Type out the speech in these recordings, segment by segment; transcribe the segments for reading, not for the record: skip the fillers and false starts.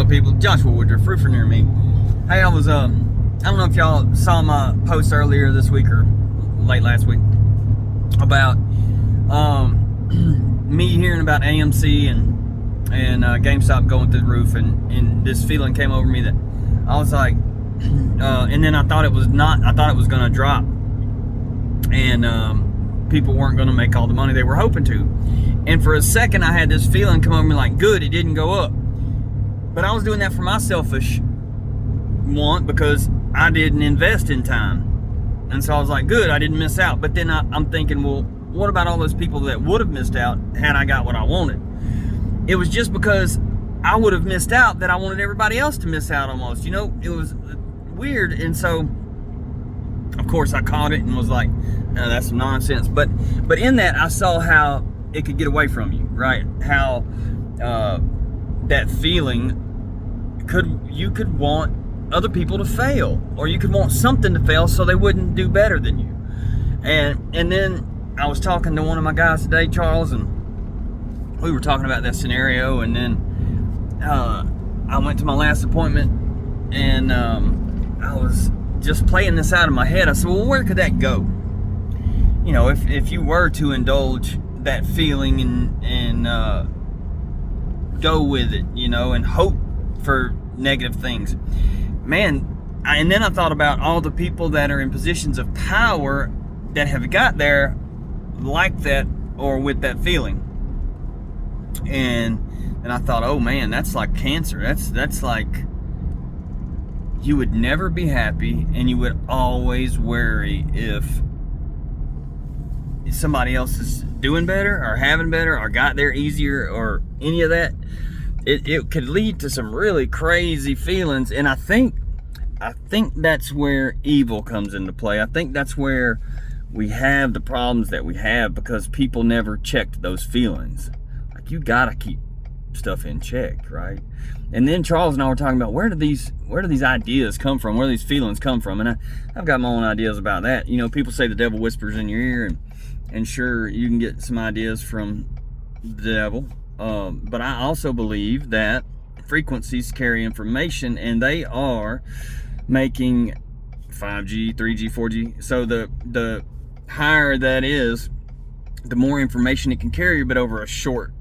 up, people? Joshua Woodruff, roofer near me. Hey, I don't know if y'all saw my post earlier this week or late last week about me hearing about AMC and GameStop going through the roof, and this feeling came over me that I was like, and then I thought it was going to drop, and people weren't going to make all the money they were hoping to. And for a second, I had this feeling come over me like, good, it didn't go up. But I was doing that for my selfish want because I didn't invest in time. And so I was like, good, I didn't miss out. But then I'm thinking, well, what about all those people that would have missed out had I got what I wanted? It was just because I would have missed out that I wanted everybody else to miss out almost. You know, it was weird. And so, of course, I caught it and was like, no, that's some nonsense. But in that, I saw how it could get away from you, right? How that feeling you could want other people to fail, or you could want something to fail so they wouldn't do better than you. And then I was talking to one of my guys today, Charles, and we were talking about that scenario. And then I went to my last appointment, and I was just playing this out in my head. I said, well, where could that go? You know, if you were to indulge that feeling and go with it, you know, and hope for negative things, man. And then I thought about all the people that are in positions of power that have got there like that or with that feeling. And I thought, oh man, that's like cancer. That's like, you would never be happy, and you would always worry if somebody else is doing better or having better or got there easier or any of that. It could lead to some really crazy feelings. And I think that's where evil comes into play. I think that's where we have the problems that we have, because people never checked those feelings. Like, you gotta keep stuff in check, right? And then Charles and I were talking about where do these ideas come from? Where do these feelings come from? And I've got my own ideas about that. You know, people say the devil whispers in your ear, and sure, you can get some ideas from the devil. But I also believe that frequencies carry information, and they are making 5G, 3G, 4G. So the higher that is, the more information it can carry, but over a short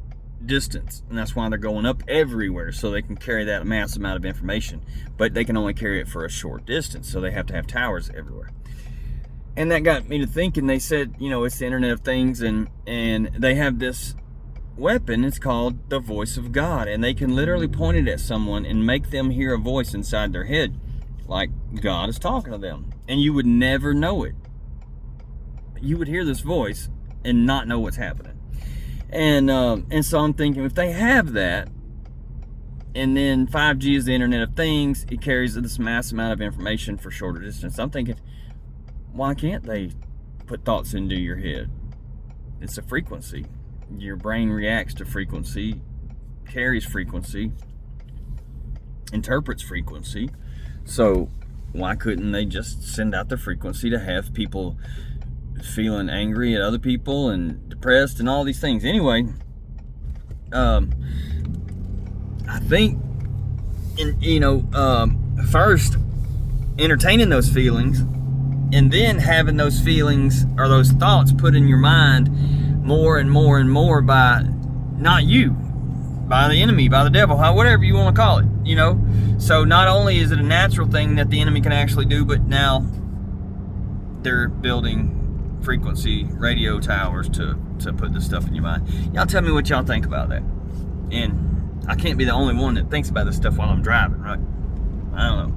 distance. And that's why they're going up everywhere, so they can carry that massive amount of information. But they can only carry it for a short distance, so they have to have towers everywhere. And that got me to thinking. They said, you know, it's the Internet of Things, and they have this weapon. It's called the voice of God, and they can literally point it at someone and make them hear a voice inside their head, like God is talking to them, and you would never know it. You would hear this voice and not know what's happening. And so I'm thinking, if they have that, and then 5G is the Internet of Things, it carries this massive amount of information for shorter distance. I'm thinking, why can't they put thoughts into your head? It's a frequency. Your brain reacts to frequency, carries frequency, interprets frequency. So why couldn't they just send out the frequency to have people feeling angry at other people and depressed and all these things? Anyway, I think, first entertaining those feelings, and then having those feelings or those thoughts put in your mind more and more and more by not you, by the enemy, by the devil, whatever you want to call it, you know. So not only is it a natural thing that the enemy can actually do, but now they're building frequency radio towers to put this stuff in your mind. Y'all tell me what y'all think about that. And I can't be the only one that thinks about this stuff while I'm driving, right? I don't know.